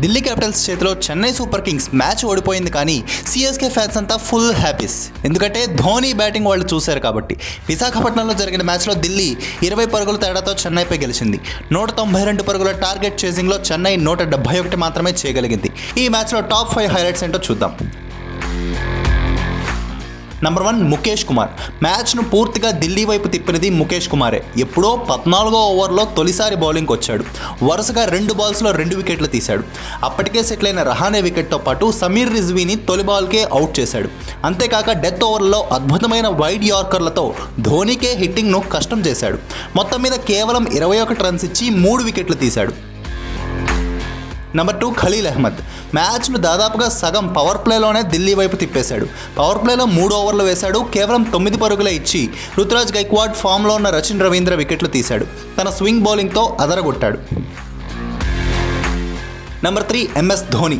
Delhi Capitals చేతిలో Chennai super Kings match ఓడిపోయింది, కానీ సిఎస్కే ఫ్యాన్స్ అంతా ఫుల్ హ్యాపీస్. ఎందుకంటే ధోని బ్యాటింగ్ వాళ్ళు చూశారు కాబట్టి. విశాఖపట్నంలో జరిగిన మ్యాచ్లో ఢిల్లీ 20 పరుగుల తేడాతో చెన్నైపై గెలిచింది. 192 పరుగుల టార్గెట్ చేసింగ్లో చెన్నై 171 మాత్రమే చేయగలిగింది. ఈ మ్యాచ్లో టాప్ 5 హైలైట్స్ ఏంటో చూద్దాం. నంబర్ 1 ముఖేష్ కుమార్. మ్యాచ్ను పూర్తిగా ఢిల్లీ వైపు తిప్పినది ముఖేష్ కుమారే. ఎప్పుడో 14వ ఓవర్లో తొలిసారి బౌలింగ్కి వచ్చాడు. వరుసగా 2 బాల్స్లో 2 వికెట్లు తీశాడు. అప్పటికే సెటిల్ అయిన రహానే వికెట్తో పాటు సమీర్ రిజ్వీని తొలి బాల్కే అవుట్ చేశాడు. అంతేకాక డెత్ ఓవర్లో అద్భుతమైన వైడ్ యార్కర్లతో ధోనీకే హిట్టింగ్ను కష్టం చేశాడు. మొత్తం మీద కేవలం 21 రన్స్ ఇచ్చి 3 వికెట్లు తీశాడు. నంబర్ 2 ఖలీల్ అహ్మద్. మ్యాచ్ను దాదాపుగా సగం పవర్ ప్లేలోనే ఢిల్లీ వైపు తిప్పేశాడు. పవర్ ప్లేలో 3 ఓవర్లు వేశాడు. కేవలం 9 పరుగులే ఇచ్చి రుతురాజ్ గైక్వాడ్ ఫామ్లో ఉన్న రచిన్ రవీంద్ర వికెట్లు తీశాడు. తన స్వింగ్ బౌలింగ్తో అదరగొట్టాడు. Number 3 MS Dhoni.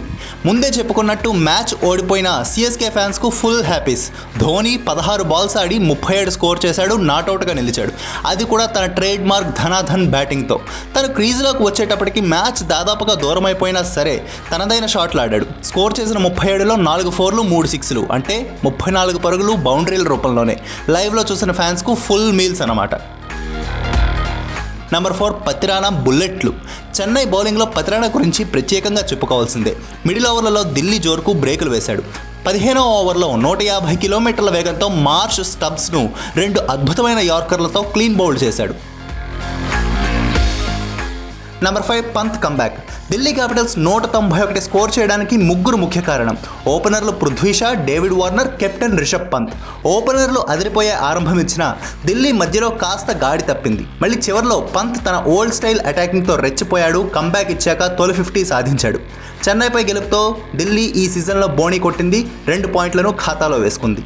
ముందే చెప్పుకున్నట్టు మ్యాచ్ ఓడిపోయిన సిఎస్కే ఫ్యాన్స్కు ఫుల్ హ్యాపీస్. ధోని 16 బాల్స్ ఆడి 37 స్కోర్ చేశాడు, నాట్అవుట్గా నిలిచాడు. అది కూడా తన ట్రేడ్ మార్క్ ధనాధన్ బ్యాటింగ్తో. తను క్రీజులోకి వచ్చేటప్పటికి మ్యాచ్ దాదాపుగా దూరం అయిపోయినా సరే తనదైన షాట్లు ఆడాడు. స్కోర్ చేసిన 37లో 4 4లు 3 6లు, అంటే 34 పరుగులు బౌండరీల రూపంలోనే. లైవ్లో చూసిన ఫ్యాన్స్కు ఫుల్ మీల్స్ అన్నమాట. నంబర్ 4 పతిరానా బుల్లెట్లు. చెన్నై బౌలింగ్లో పతిరానా గురించి ప్రత్యేకంగా చెప్పుకోవాల్సిందే. మిడిల్ ఓవర్లలో ఢిల్లీ జోరుకు బ్రేకులు వేశాడు. 15వ ఓవర్లో 150 కిలోమీటర్ల వేగంతో మార్ష్ స్టబ్స్ను 2 అద్భుతమైన యార్కర్లతో క్లీన్ బౌల్డ్ చేశాడు. Number 5 Pant comeback. Delhi Capitals 191 score చేయడానికి 3 ముఖ్య కారణం. ఓపెనర్లు Prithvi Shaw, David Warner, captain Rishabh Pant. ఓపెనర్లు అదిరిపోయే ఆరంభం ఇచ్చినా ఢిల్లీ మధ్యలో కాస్త గాడి తప్పింది. మళ్ళీ చివరిలో పంత్ తన ఓల్డ్ స్టైల్ అటాకింగ్తో రెచ్చిపోయాడు. కంబ్యాక్ ఇచ్చాక తొలి 50 సాధించాడు. చెన్నైపై గెలుపుతో ఢిల్లీ ఈ సీజన్లో బోణీ కొట్టింది. 2 పాయింట్లను ఖాతాలో వేసుకుంది.